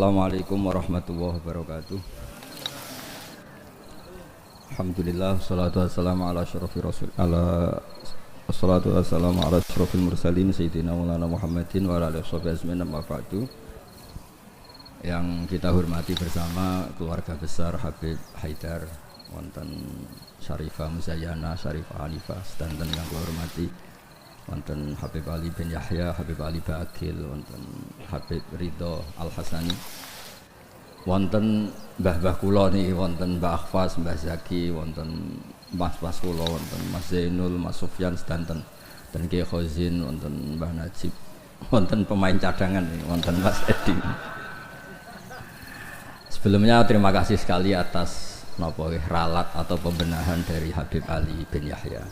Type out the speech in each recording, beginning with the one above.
Assalamualaikum warahmatullahi wabarakatuh. Alhamdulillah, salatu wassalamu ala asyrafir rasul wassalatu wassalamu ala asyrafil mursalin sayyidina Maulana Muhammadin wa ala alihi washabihi amma ba'du. Yang kita hormati bersama keluarga besar Habib Haidar, wonten Syarifah Muzayyana, Syarifah Hanifah, sedanten yang kula hormati, wonten Habib Ali bin Yahya, Habib Ali Baqil, wonten Habib Ridho Al-Hasani, wonten mbah-mbah kula niki, wonten Mbah Akhfas, Mbah Zaki, wonten mas-mas kula, wonten Mas Zainul, Mas Sufyan sedanten, dan Kiai Khozin, wonten Mbah Najib, wonten pemain cadangan nih, wonten Mas Edi. Sebelumnya terima kasih sekali atas ralat atau pembenahan dari Habib Ali bin Yahya.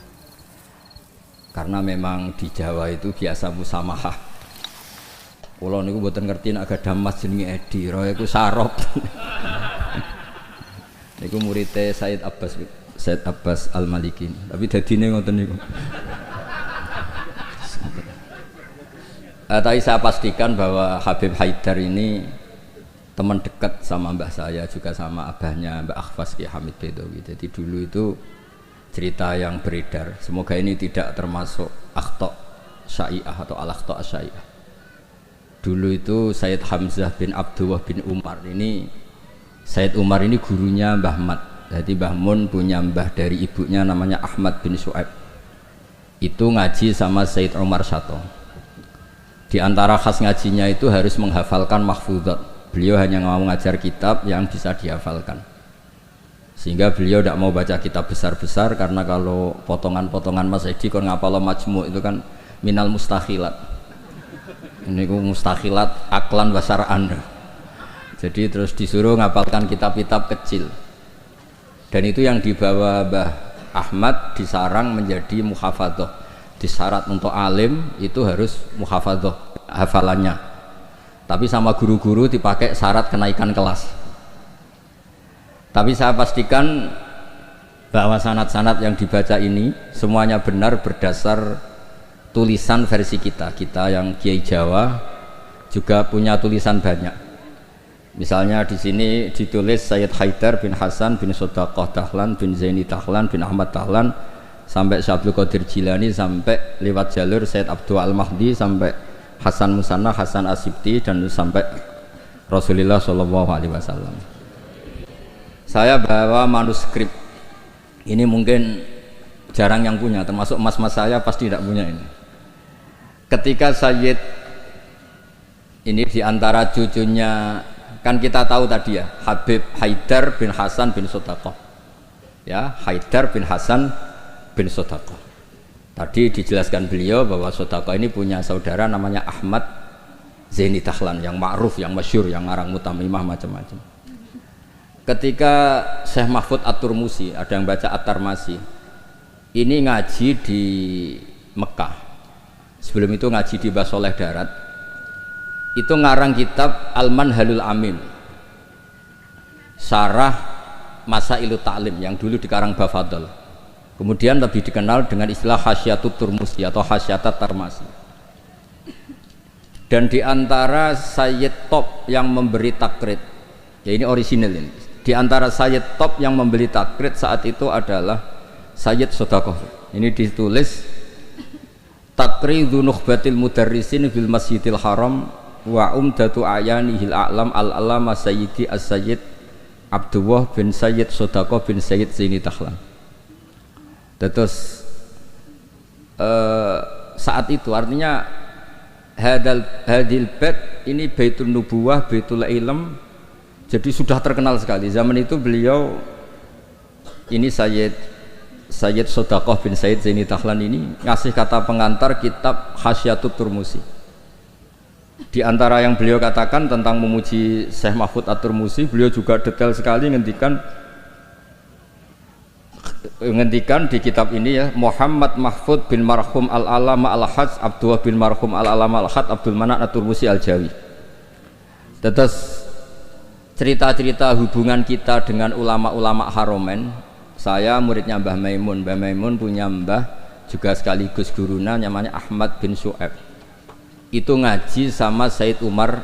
Karena memang di Jawa itu biasa musamahah. Kula niku mboten ngerti nek gadah mas jenenge Edi, roe iku sarop. Niku muridé Said Abbas Al-Maliki. Tapi dadine ngoten niku. Tapi saya pastikan bahwa Habib Haidar ini teman dekat sama mbah saya, juga sama abahnya Mbak Akhfas Ki Hamid Bedowi. Jadi dulu itu cerita yang beredar, semoga ini tidak termasuk akhta syai'ah atau al-akhta syai'ah. Dulu itu Sayyid Hamzah bin Abdullah bin Umar ini, Sayyid Umar ini gurunya Mbah Mat. Jadi Mbah Mun punya mbah dari ibunya namanya Ahmad bin Su'aib. Itu ngaji sama Sayyid Umar Sato. Di antara khas ngajinya itu harus menghafalkan mahfudhat. Beliau hanya mau ngajar kitab yang bisa dihafalkan. Sehingga beliau tidak mau baca kitab besar-besar, karena kalau potongan-potongan Mas Edi kon ngapal majmu itu kan minal mustakhilat. Ini ku mustakhilat aklan basaraan. Jadi terus disuruh ngapalkan kitab-kitab kecil. Dan itu yang dibawa Mbah Ahmad disarang menjadi muhafadzah. Disyarat untuk alim itu harus muhafadzah hafalannya. Tapi sama guru-guru dipakai syarat kenaikan kelas. Tapi saya pastikan bahwa sanad-sanad yang dibaca ini semuanya benar berdasar tulisan versi kita. Kita yang Kiai Jawa juga punya tulisan banyak. Misalnya di sini ditulis Sayyid Haidar bin Hasan bin Sodaqah Dahlan bin Zaini Dahlan bin Ahmad Dahlan sampai Syekh Abdul Qadir Jilani, sampai lewat jalur Sayyid Abdul Al-Mahdi, sampai Hasan Musanna, Hasan Asibti, dan sampai Rasulullah SAW. Saya bawa manuskrip ini, mungkin jarang yang punya, termasuk mas-mas saya pasti tidak punya ini. Ketika Sayyid ini diantara cucunya, kan kita tahu tadi ya, Habib Haidar bin Hasan bin Sodaqah, ya, Haidar bin Hasan bin Sodaqah. Tadi dijelaskan beliau bahwa Sodaqah ini punya saudara namanya Ahmad Zaini Dahlan, yang ma'ruf, yang masyhur, yang ngarang mutamimah macam-macam. Ketika Syekh Mahfud At-Turmusi, ada yang baca At-Tarmasi, ini ngaji di Mekah. Sebelum itu ngaji di Basoleh Darat. Itu ngarang kitab Al-Manhalul Amin, Syarah Masailut Ta'lim, yang dulu dikarang Bafadol. Kemudian lebih dikenal dengan istilah Hasyatut Turmusi atau Hasyatat Tarmasi. Dan diantara Sayyid top yang memberi takrid, ya ini orisinil ini, diantara Sayyid top yang memberi takrid saat itu adalah Sayyid Sodaqah. Ini ditulis Takridhu Nukhbatil Mudarrisin fil Masjidil Haram wa umdatu ayanihil a'lam al-alama Sayyidi as-Sayyid Abdullah bin Sayyid Sodaqah bin Sayyid Zaini Dahlan. Terus saat itu artinya hadil bait ini Baitul Nubuwah, Baitul Ilm, jadi sudah terkenal sekali. Zaman itu beliau ini Sayyid Sodaqah bin Sayyid Zaini Dahlan ini ngasih kata pengantar kitab Hasyatut Turmusi. Di antara yang beliau katakan tentang memuji Syekh Mahfud At-Turmusi, beliau juga detail sekali ngendikan di kitab ini ya, Muhammad Mahfud bin Marhum Al-Alama Al-Hajj Abdullah bin Marhum Al-Alama Al-Hajj Abdul Manan At-Turmusi Al-Jawi. Terus cerita-cerita hubungan kita dengan ulama-ulama Haromen. Saya muridnya Mbah Maimun. Mbah Maimun punya mbah juga sekaligus guruna namanya Ahmad bin Su'aib. Itu ngaji sama Sayyid Umar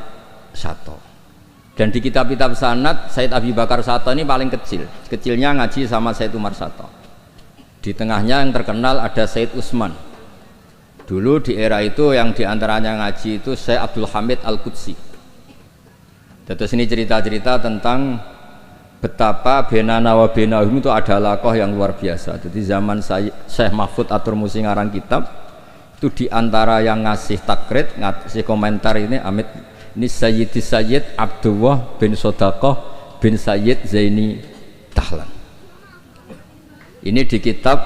Sato. Dan di kitab-kitab sanad Said Abi Bakar Sato ini paling kecil. Kecilnya ngaji sama Said Umar Sato. Di tengahnya yang terkenal ada Said Utsman. Dulu di era itu yang diantaranya ngaji itu Syekh Abdul Hamid Al-Qudsi. Terus ini cerita-cerita tentang betapa benana wa benahum itu ada lakoh yang luar biasa. Jadi zaman Syekh Mahfud At-Turmusi ngarang kitab itu diantara yang ngasih takrid, ngasih komentar ini Amit ini Sayyid Abdullah bin Sodaqah bin Sayyid Zaini Dahlan. Ini di kitab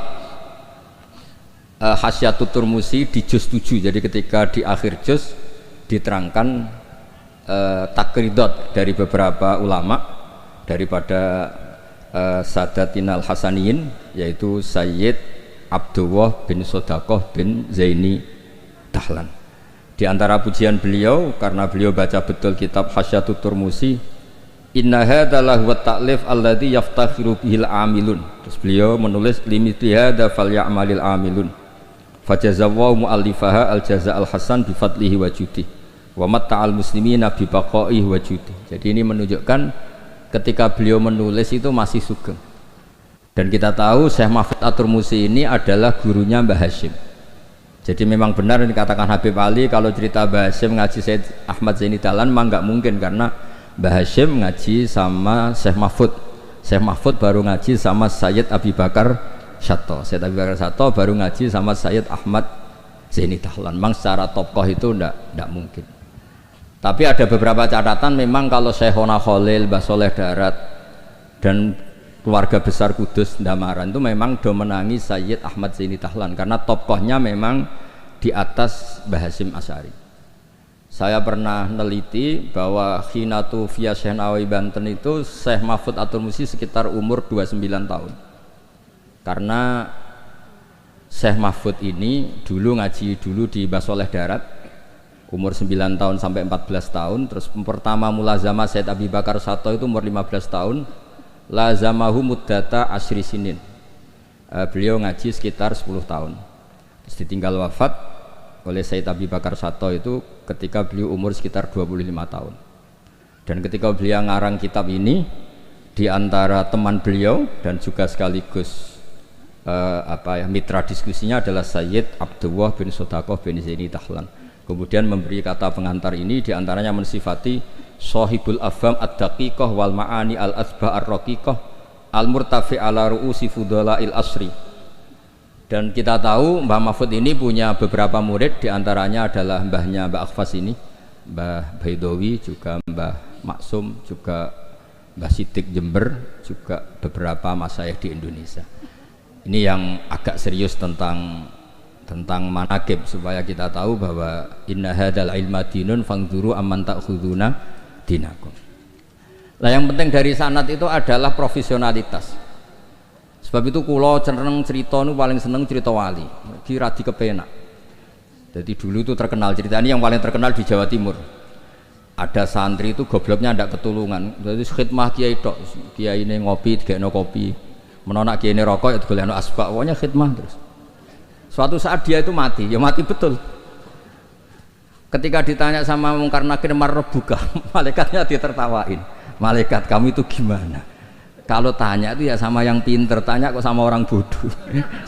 Hasyatut Turmusi di juz 7. Jadi ketika di akhir juz diterangkan takridot dari beberapa ulama daripada Sadatinal Hasaniyin, yaitu Sayyid Abdullah bin Sodaqah bin Zaini Dahlan. Di antara pujian beliau, karena beliau baca betul kitab Hasyatut Turmusi, inna hadza lahu ta'lif alladzi yaftakhiru bihil amilun. Terus beliau menulis limithli hadza falyamalil amilun. Fajazallahu mu'allifaha al-jaza'al hasan bi fadlihi wa judi. Wa matta'al muslimina bi baqaihi wa judi. Jadi ini menunjukkan ketika beliau menulis itu masih sugeng. Dan kita tahu Syekh Mahfud At-Turmusi ini adalah gurunya Mbah Hasyim. Jadi memang benar yang dikatakan Habib Ali kalau cerita Mbah Hasyim ngaji Said Ahmad Zaini Dahlan memang nggak mungkin, karena Mbah Hasyim ngaji sama Syekh Mahfud. Syekh Mahfud baru ngaji sama Sayyid Abi Bakar Sato. Sayyid Abi Bakar Sato baru ngaji sama Sayyid Ahmad Zaini Dahlan. Memang secara tokoh itu nggak mungkin. Tapi ada beberapa catatan memang kalau Syekhona Khalil, Mbah Soleh Darat dan keluarga besar Kudus Ndamaran itu memang do menangi Sayyid Ahmad Zaini Dahlan karena tokohnya memang di atas Mbah Hasyim Asy'ari. Saya pernah neliti bahwa Khinatu via Syekh Nawawi Banten itu Syekh Mahfud At-Turmusi sekitar umur 29 tahun. Karena Syekh Mahfud ini dulu ngaji di Mbah Soleh Darat umur 9 tahun sampai 14 tahun, terus pertama mulazamah Said Abi Bakar Sato itu umur 15 tahun. Lazamahu muddata asyri sinin. Beliau ngaji sekitar 10 tahun. Terus ditinggal wafat oleh Said Abi Bakar Sato itu ketika beliau umur sekitar 25 tahun. Dan ketika beliau ngarang kitab ini, di antara teman beliau dan juga sekaligus mitra diskusinya adalah Sayyid Abdullah bin Sodaqah bin Zaini Dahlan. Kemudian memberi kata pengantar ini, di antaranya mensifati Sohibul Afham ad-daqiqah wal ma'ani al-asba ar-raqiqah al-murtafi ala ru'usi fudala'il asri. Dan kita tahu Mbah Mahfud ini punya beberapa murid, di antaranya adalah mbahnya Mbah Akhfas ini, Mbah Baidowi, juga Mbah Maksum, juga Mbah Sidik Jember, juga beberapa masyayikh di Indonesia. Ini yang agak serius tentang manaqib, supaya kita tahu bahwa inna hadzal ilma dinun fangzuru amman ta'khuduna dinakum. Nah, yang penting dari sanad itu adalah profesionalitas. Sebab itu kula cenderung cerita nu paling seneng cerita wali. Kira di kepenak. Jadi dulu itu terkenal cerita ini yang paling terkenal di Jawa Timur. Ada santri itu gobloknya ndak ketulungan. Jadi khidmah kiai tok. Kiai ini ngopi, digekno kopi. Menonak kiai ini rokok ya digolekno asbak. Pokoknya khidmah terus. Suatu saat dia itu mati, ya mati betul. Ketika ditanya sama Mungkar Nakir marbuka, malaikatnya ditertawain. Malaikat, kamu itu gimana? Kalau tanya itu ya sama yang pinter, tanya kok sama orang bodoh.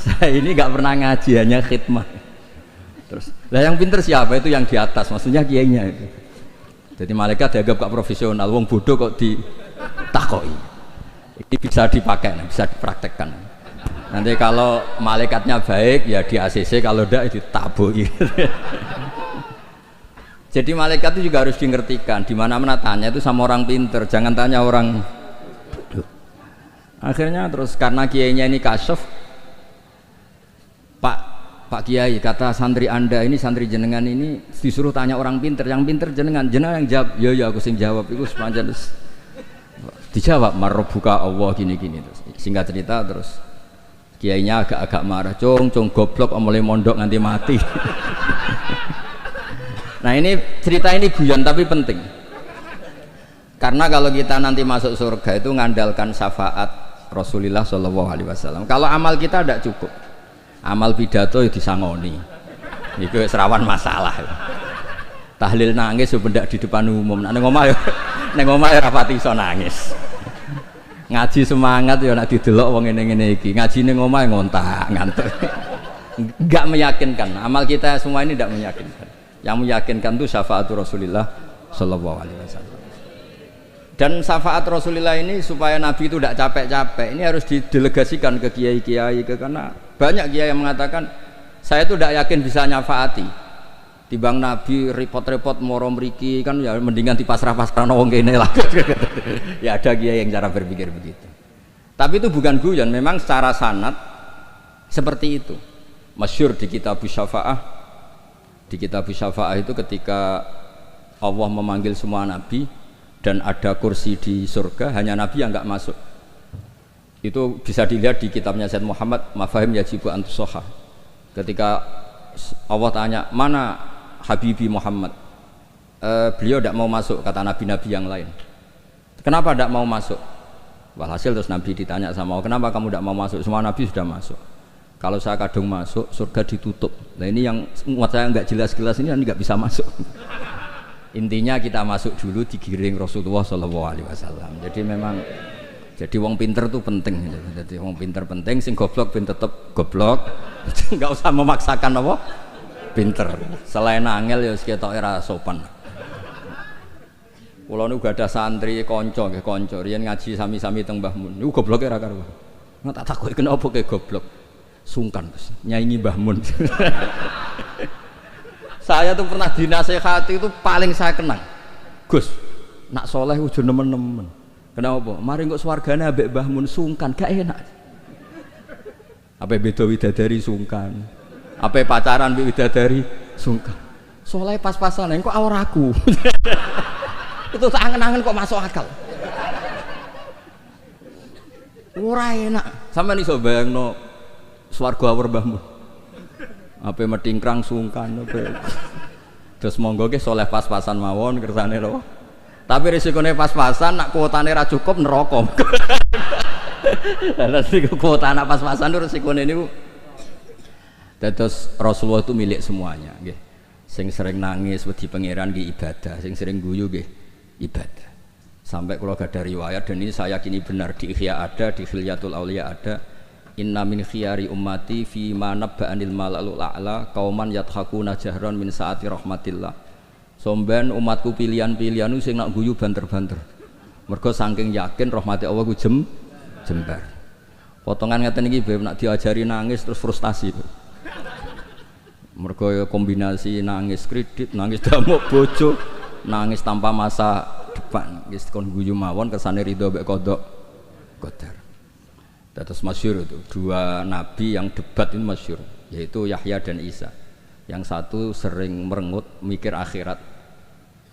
Saya ini nggak pernah ngaji, hanya khidmah. Terus, lah yang pinter siapa? Itu yang di atas, maksudnya kiainya itu. Jadi malaikat dianggap gak profesional, wong bodoh kok ditakoi. Ini bisa dipakai, bisa dipraktekkan. Nanti kalau malaikatnya baik ya di ACC, kalau tidak ditaboi. Jadi malaikat itu juga harus dimengertikan. Di mana-mana tanya itu sama orang pinter, jangan tanya orang bodoh. Akhirnya terus karena kiainya ini kasyaf, Pak Kiai, kata santri Anda ini, santri jenengan ini disuruh tanya orang pinter, yang pinter jenengan yang jawab. Ya aku sing jawab itu sepanjang terus dijawab marbuka Allah gini-gini terus. Singkat cerita terus kiainya agak-agak marah, cung goblok mulai mondok nganti mati. Nah ini cerita ini guyon tapi penting, karena kalau kita nanti masuk surga itu ngandalkan syafaat Rasulullah Shallallahu Alaihi Wasallam. Kalau amal kita tidak cukup, amal pidato itu disangoni, itu serawan masalah. tahlil nangis yo pendak di depan umum. Nek ning omah ya rapati iso nangis. Ngaji semangat ya nek didelok wong ngene-ngene iki. Ngaji ning omah ngontak, ngantuk. Enggak meyakinkan. Amal kita semua ini tidak meyakinkan. Yang meyakinkan itu syafaat Rasulullah sallallahu alaihi wasallam. Dan syafaat Rasulullah ini supaya Nabi itu tidak capek-capek. Ini harus didelegasikan ke kiai-kiai karena banyak kiai yang mengatakan saya itu tidak yakin bisa nyafaati. Timbang Nabi repot-repot moro mriki kan ya mendingan dipasrah-pasrah wong kene lah. Ya ada kiai yang cara berpikir begitu. Tapi itu bukan guyon, memang secara sanad seperti itu. Masyhur di kitab Syafaah. Di kitab Syafaah itu ketika Allah memanggil semua nabi dan ada kursi di surga, hanya nabi yang enggak masuk. Itu bisa dilihat di kitabnya Said Muhammad Mafahim Yajibu Antusoha. Ketika Allah tanya, mana Habibi Muhammad? Beliau tidak mau masuk, kata nabi-nabi yang lain. Kenapa tidak mau masuk? Walhasil terus Nabi ditanya sama Allah, kenapa kamu tidak mau masuk? Semua nabi sudah masuk. Kalau saya kadung masuk, surga ditutup. Nah ini yang muat saya nggak jelas-jelas ini nggak bisa masuk. Intinya kita masuk dulu digiring Rasulullah SAW. Jadi memang, jadi wong pinter itu penting. Jadi wong pinter penting, sing goblok ben tetep goblok. Nggak usah memaksakan apa pinter. Selain angel ya ketok ora sopan. Kula niku gak ada santri kanca nggih kanca riyen ngaji sami-sami teng Mbah Mun. Niku gobloke ra karuan. Nggak tak takoki kenapa ke goblok. Sungkan Gus, nyaingi Mbah Mun. Saya tuh pernah dinasehati itu paling saya kenang. Gus, nak soleh ujo nemen-nemen. Kenapa? Mari kok swargane ambek Mbah Mun sungkan, gak enak. Apa beda widadari sungkan. Apa pacaran mbek widadari sungkan. Soleh pas-pasan kok awor aku. Itu tak angen-angen kok masuk akal. Ora enak. Sampeyan iso bayangno swarga awur Mbah Mun. Apa metingkrang sungkan apa. Terus monggo ke soleh pas-pasan mawon kersane lho. Tapi risikone pas-pasan nak kuotane ra cukup neraka. Lah nek kuota anak pas-pasan itu risikone niku. Dados Rasulullah itu milik semuanya nggih. Sing sering nangis wedi pangeran nggih ibadah, sing sering guyu nggih ibadah. Sampai kalau gak ada riwayat dan ini saya yakini benar di Ihya ada, di Khilyatul Auliya ada. Inna min khiyari ummati fi ma nabba'anil malalul a'la qauman yadhakuna jahran min saati rahmatillah. Somben umatku pilihan-pilihan sing nak guyu banter-banter. Mergo saking yakin rahmati Allah ku jembar. Potongan ngeten iki Beb nak diajari nangis terus frustasi. Mergo kombinasi nangis kredit, nangis damuk bojo, nangis tanpa masa depan. Wis kon guyu mawon kersane ridho mek kodok qadar. Terus masyhur itu dua nabi yang debat ini masyhur, yaitu Yahya dan Isa. Yang satu sering merengut mikir akhirat,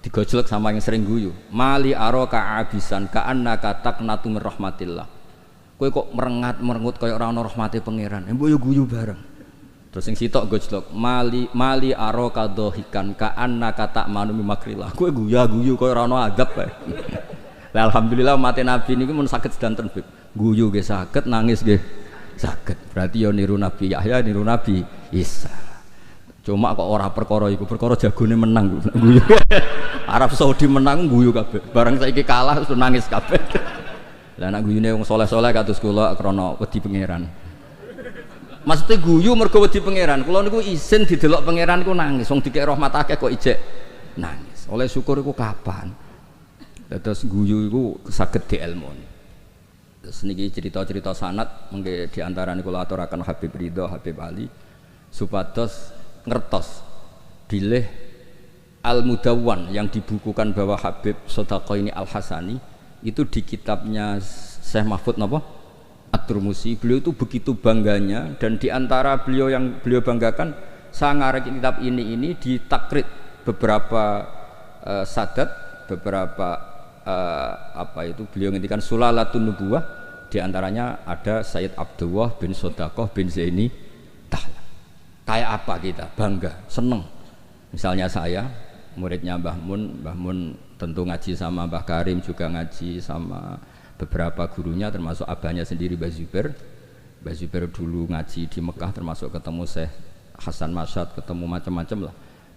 digojlok sama yang sering guyu. Mali aroka abisan ka annaka taqnatu min rahmatillah. Kowe kok merengut kaya ora ana rahmate pangeran. Mbok yo guyu bareng. Terus sing sitok gojlok mali aroka dohikan ka annaka ta'manu min makrillah. Kowe guyu kaya ora ana adab bae. Lah alhamdulillah mate nabi niki mun saged sedanten Beb. Guyu nggih saged, nangis nggih saged. Berarti ya niru Nabi Yahya, niru Nabi Isa. Cuma kok ora perkara iku, perkara jagone menang guyu. Arab Saudi menang guyu kabeh. Barang saiki kalah terus nangis kabeh. Lah nek guyune wong saleh-saleh kados kula krana wedi pangeran. Maksudnya guyu mergo wedi pangeran. Kula niku isin didelok pangeran niku nangis. Wong dikek rahmat akeh kok ijek nangis. Oleh syukur iku kapan? Terus guyu iku saged dielmoni. Terus niki cerita-cerita sanad mengke diantarane kula aturaken Habib Ridho, Habib Ali supados ngertos bilih Al-Mudawwan yang dibukukan bahwa Habib Sodaqah ini Al-Hasani itu di kitabnya Syekh Mahfud napa? At-Turmusi. Beliau itu begitu bangganya dan diantara beliau yang beliau banggakan saya ngarek kitab ini ditakrid beberapa sadat, beberapa apa itu beliau ngendikan Sulalatun Nubuwah, diantaranya ada Sayyid Abdullah bin Sodaqah bin Zaini Tahla. Kayak apa kita bangga, seneng. Misalnya saya muridnya Mbah Mun tentu ngaji sama Mbah Karim, juga ngaji sama beberapa gurunya termasuk abahnya sendiri Mbah Zubair. Mbah Zubair dulu ngaji di Mekah termasuk ketemu Syekh Hasan Masyad, ketemu macam-macam lah.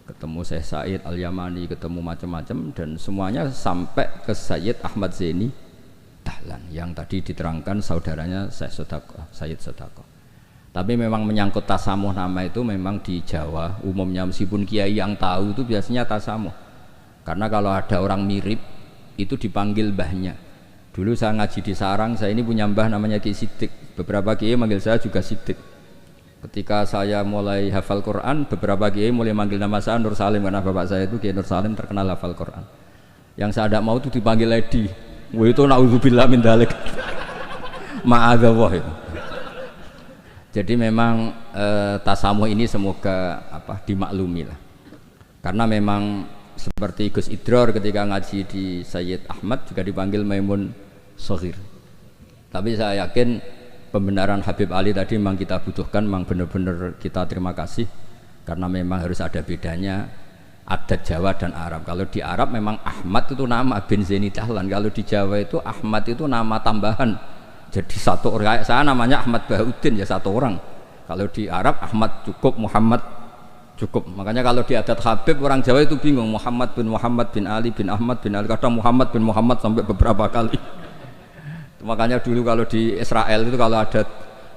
ketemu Syekh Said Al-Yamani, ketemu macam-macam, dan semuanya sampai ke Sayyid Ahmad Zaini Dahlan yang tadi diterangkan saudaranya Syekh Sodaqoh, Sayyid Sodaqoh. Tapi memang menyangkut tasamuh nama itu memang di Jawa umumnya, meskipun kiai yang tahu itu biasanya tasamuh, karena kalau ada orang mirip itu dipanggil mbahnya. Dulu saya ngaji di Sarang, saya ini punya mbah namanya Ki Siddiq, beberapa kiai manggil saya juga Siddiq. Ketika saya mulai hafal Quran, beberapa kiai mulai manggil nama saya Nur Salim, karena bapak saya itu Kiai Nur Salim terkenal hafal Quran. Yang saya tidak mau itu dipanggil Lady. Wah, itu naudzubillah min dzalik. Ma'adzallah itu. Jadi memang tasamuh ini semoga dimaklumi lah. Karena memang seperti Gus Idror ketika ngaji di Sayyid Ahmad juga dipanggil Maimun Soghir. Tapi saya yakin pembenaran Habib Ali tadi memang kita butuhkan, memang benar-benar kita terima kasih, karena memang harus ada bedanya adat Jawa dan Arab. Kalau di Arab memang Ahmad itu nama bin Zaini Dahlan, kalau di Jawa itu Ahmad itu nama tambahan. Jadi satu orang, saya namanya Ahmad Bahuddin ya satu orang. Kalau di Arab Ahmad cukup, Muhammad cukup. Makanya kalau di adat Habib orang Jawa itu bingung, Muhammad bin Ali bin Ahmad bin Ali, kadang Muhammad bin Muhammad sampai beberapa kali. Makanya dulu kalau di Israel itu kalau ada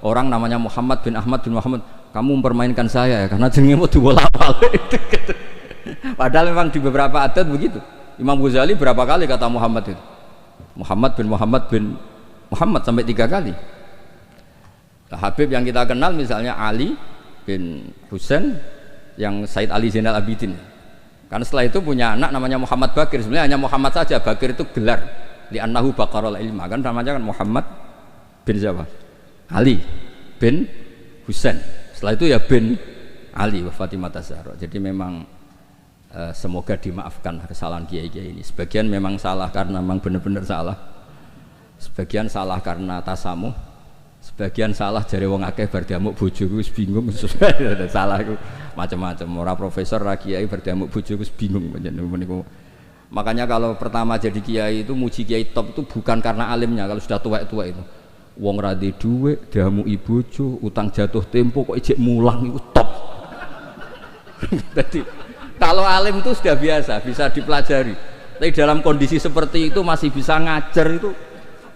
orang namanya Muhammad bin Ahmad bin Muhammad, kamu mempermainkan saya ya, karena jenenge mau dibolak-balik. Padahal memang di beberapa adat begitu. Imam Ghazali berapa kali kata Muhammad itu? Muhammad bin Muhammad sampai 3 kali. Nah, Habib yang kita kenal misalnya Ali bin Husain yang Said Ali Zainal Abidin. Karena setelah itu punya anak namanya Muhammad Bakir. Sebenarnya hanya Muhammad saja, Bakir itu gelar. Li'annahu baqarul ilma, kan namanya kan Muhammad bin Jawa, Ali bin Husain, setelah itu ya bin Ali wa Fatimah Zahra. Jadi memang semoga dimaafkan kesalahan kiai-kiai ini. Sebagian memang salah karena memang benar-benar salah, sebagian salah karena tasamuh, sebagian salah jare wong akeh bar diamuk bojoku wis bingung. Salah itu macam-macam, ora profesor ra kiai bar diamuk bojoku wis bingung niku. Makanya kalau pertama jadi kiai itu muji kiai top itu bukan karena alimnya. Kalau sudah tua-tua itu wong ra duwe dhuwit, diamuki bojo, utang jatuh tempo kok ijek mulang itu top. Jadi kalau alim itu sudah biasa, bisa dipelajari. Tapi dalam kondisi seperti itu masih bisa ngajar itu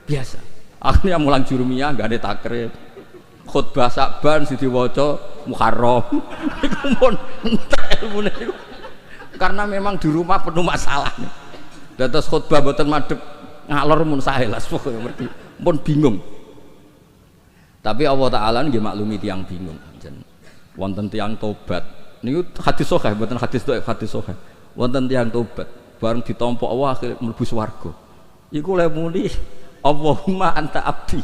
biasa. Akhirnya mulang jurumiyah enggak ada takrib. Khutbah Sa'ban sing diwaca Muharram. Iku mun entek ilmune iku. Karena memang di rumah penuh masalah. Dados khutbah mboten madhep ngalor mun saelas pokoke ngerti. Pun bingung. Tapi Allah Taala nggih maklumi tiyang bingung. Wonten tiyang tobat. Niku hadis sahih mboten hadis dhaif, hadis sahih. Wonten tiyang tobat bareng ditampa Allah akhire mlebu swarga. Iku le muni Allahumma anta abdi.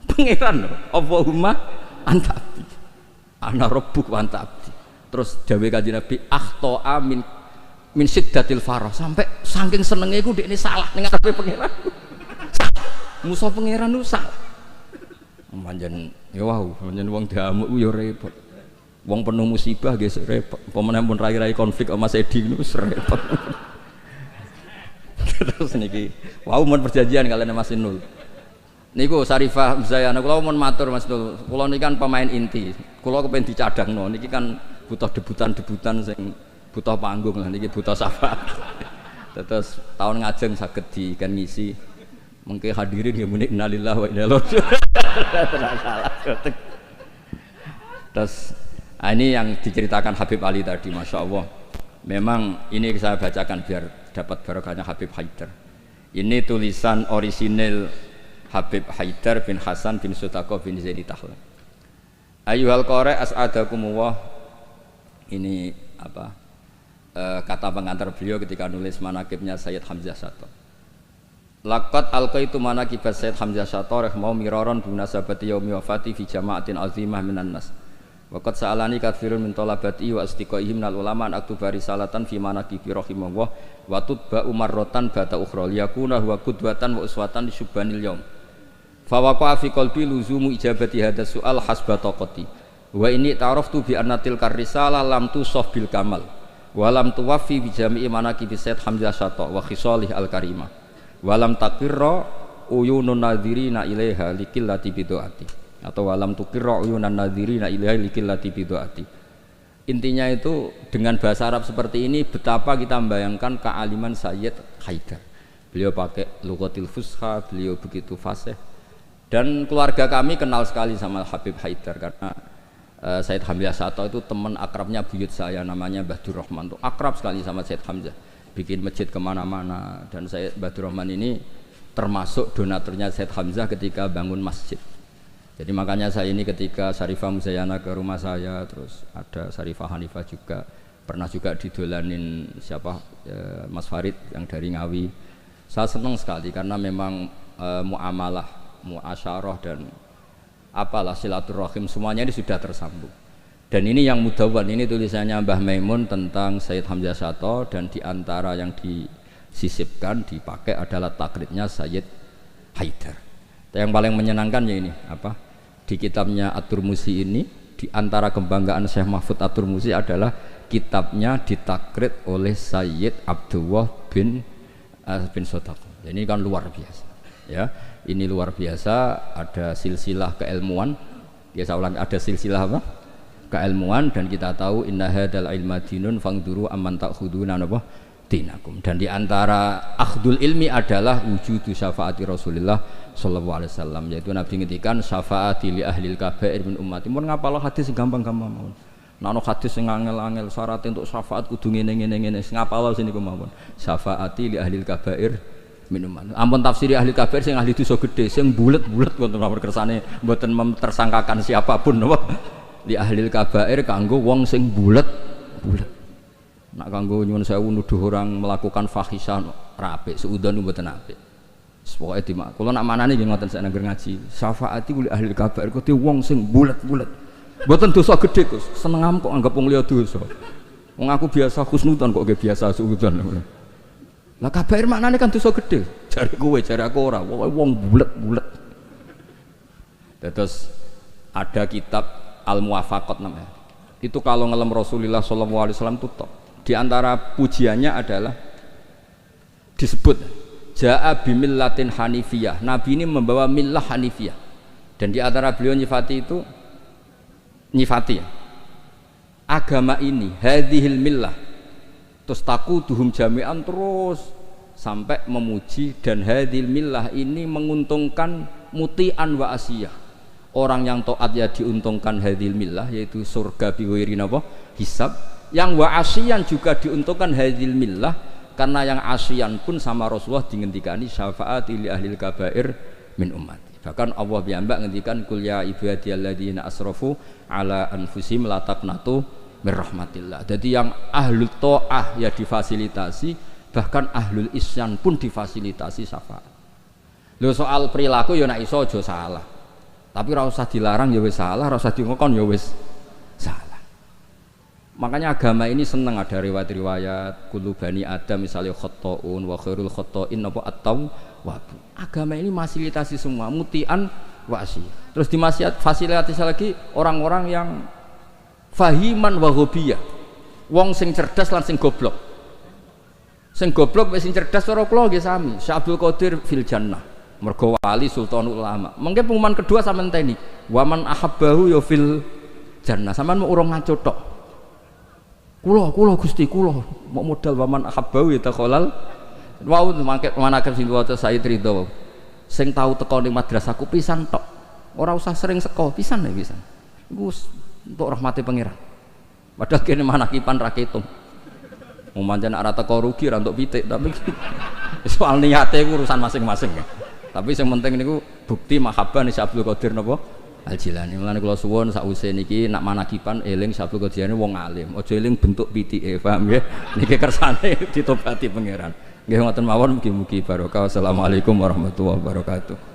Pangeran Allahumma anta abdi. Ana rabbuk wa anta abdi. Terus dawuh Kanjeng Nabi akhta min siddatil farah, sampai saking senenge iku dekne salah ning ngarepe pangeran. Musa pangeran itu salah. Panjen ya wow, panjen wong diamuk ku ya repot. Wong penuh musibah nggih repot. Pemene pun rai-rai konflik sama Mas Edi niku repot. Terus niki wow mun perjanjian kalian Mas Inul. Niku Sarifah Zayana kula mun matur Mas Inul. Kula niki kan pemain inti. Kula kepen dicadangno niki kan butuh debutan sing butuh panggung lah niki butuh syafaat. Terus tahun ngajeng saged di kan ngisi mengke hadirin ya muni innalillahi wa inna ilaihi raji'un. Terus ini yang diceritakan Habib Ali tadi, Masya Allah. Memang ini saya bacakan biar dapat barokahnya Habib Haidar. Ini tulisan orisinil Habib Haidar bin Hasan bin Sodaqoh bin Zaini Dahlan. Ayyuhal qari as'adakumullah. Ini kata pengantar beliau ketika nulis manaqibnya Sayyid Hamzah Syato. Laqad alqaitu manaqib Sayyid Hamzah Syato rahimahullah miraran binasabati yaumi wafati fi jama'atin azimah minan nas. Waqad sa'alani katsirun min talabati wa astiqaihim minal ulama an aktuba risalatan fi manaqibi rahimahullah wa tutba umarratan bata ukhra liyakuna huwa qudwatan wa uswatan lisyubbanil yaum. Fa waqa'a fi qalbi luzumu ijabati hadzal su'al hasba taqati. Wa ini ta'araftu bi anna tilkar risalah lam tusaf bil kamal wa lam tuwaffi bi jami'i manaqibi Sayyid Hamzah Syato wa khisalih al karimah wa lam taqirra uyunun nadhirina ilaiha likillati bidu'ati atau wa lam tuqirra uyunan nadhirina ilaiha likillati bidu'ati Intinya itu dengan bahasa Arab seperti ini betapa kita membayangkan kealiman Sayyid Haidar. Beliau pakai lughatil fusha, beliau begitu fasih. Dan keluarga kami kenal sekali sama Habib Haidar karena Sayyid Hamzah Sato itu teman akrabnya buyut saya namanya Badur Rahman, itu akrab sekali sama Sayyid Hamzah, bikin masjid kemana-mana. Dan Sayyid Badur Rahman ini termasuk donaturnya Sayyid Hamzah ketika bangun masjid. Jadi makanya saya ini ketika Syarifah Muzayana ke rumah saya, terus ada Syarifah Hanifah juga, pernah juga didolanin siapa Mas Farid yang dari Ngawi. Saya senang sekali karena memang muamalah, muasyarah dan apalah silaturahim semuanya ini sudah tersambung. Dan ini yang mudawwan, ini tulisannya Mbah Maimun tentang Sayyid Hamzah Sato, dan diantara yang disisipkan dipakai adalah takribnya Sayyid Haidar. Yang paling menyenangkan ya ini apa? Di kitabnya At-Turmusi ini, diantara kebanggaan Syekh Mahfud At-Turmusi adalah kitabnya ditakrid oleh Sayyid Abdullah bin Sodaq. Ini kan luar biasa, ya. Ini luar biasa. Ada silsilah keilmuan. Biasa ulang, ada silsilah apa? Keilmuan. Dan kita tahu inna hadzal ilma dinun fangduru amman ta'khuduna apa? Dinakum. Dan diantara akhdul ilmi adalah wujudu syafaati Rasulullah sallallahu alaihi wasallam, yaitu Nabi ngendikan syafaati li ahlil kabair min ummati. Mun ngapalo hadis gampang-gampang mawon. Nek ana hadis sing angel-angel syarat untuk syafaat kudu ngene-ngene ngapalo sini mawon. Syafaati li ahlil kabair min ummati. Ampun tafsiri ahli kabair sing ahli dosa gedhe sing bulet-bulet wonten nomor kersane mboten memtersangkakan siapapun napa. Li ahlil kabair kanggo wong sing bulet-bulet. Nak kanggo nyuwun sewu nuduh orang melakukan fahisah ra apik, suudzon mboten apik. Pokoke dimak. Kula nak manane nggih ngoten sak nangger ngaji. Syafaati li ahli kabair kudu wong sing bulet-bulet. Mboten dosa gedhe Gus, seneng kok anggap wong liya dosa. Wong aku biasa husnudzon kok nggih biasa suudzon. Lah kabair maknane kan dosa gedhe. Jare kowe, jare aku ora. Wong bulet-bulet. Terus ada kitab Al-Muwafaqat namanya. Itu kalau ngelem Rasulullah sallallahu alaihi wasallam itu top. Di antara pujiannya adalah disebut Ja'a bimillatin hanifiyah. Nabi ini membawa millah hanifiyah. Dan di antara beliau nyifati itu nyifati ya, agama ini hadhil millah terus taquduhum jami'an, terus sampai memuji. Dan hadhil millah ini menguntungkan muti'an wa asiyah. Orang yang taat ya diuntungkan hadhil millah, yaitu surga biwiri napa hisab. Yang wa asyian juga diuntungkan hadhil millah, karena yang asyian pun sama Rasulullah dingendikani syafaati li ahlil kabair min ummati. Bahkan Allah piyambak ngendikan kul ya ibadiyalladzina asrafu ala anfusihim la taqnatu mir rahmatillah. Jadi yang ahlul taah ya difasilitasi, bahkan ahlul isyan pun difasilitasi syafaat. Lho soal perilaku ya nek iso aja salah. Tapi ora usah dilarang ya wis salah, ora usah dingokon ya wis salah. Makanya agama ini senang ada riwayat-riwayat kullu bani Adam misalnya khotta'un wa khairul khotta'in apa at-tawwab. Agama ini fasilitasi semua mutian wa asyi. Terus fasilitasi lagi orang-orang yang fahiman wa ghobiyah. Wong sing cerdas lan sing goblok. Sing goblok wis sing cerdas cara kula nggih sami. Syekh Abdul Qadir fil jannah. Mergo wali sultanul ulama. Mengke pengumuman kedua sampean teni. Wa man ahabbahu ya fil jannah. Sampean mau urung ngaco tok. Kulo Gusti kulo mau modal waman ahabbau ya takholal wau mangke manakib sing waca Sayyid Ridho sing tau teko ning madrasahku pisan tok, ora usah sering seko pisan ya pisan iku untuk rahmati pangeran. Padahal kene manakipan ra ketung wong pancen ora teko rugi ra entuk pitik, tapi soal niate iku urusan masing-masing ya. Tapi sing penting niku bukti mahabbah ni Abdul Qadir napa Al-Jilani. Mulane kula suwun sakwise niki nak manakipan eling Sabtu Qadiane wong alim. Aja eling bentuk pitike, paham nggih? Niki kersane ditobati pangeran. Nggih ngoten mawon mugi-mugi barokah. Assalamualaikum warahmatullahi wabarakatuh.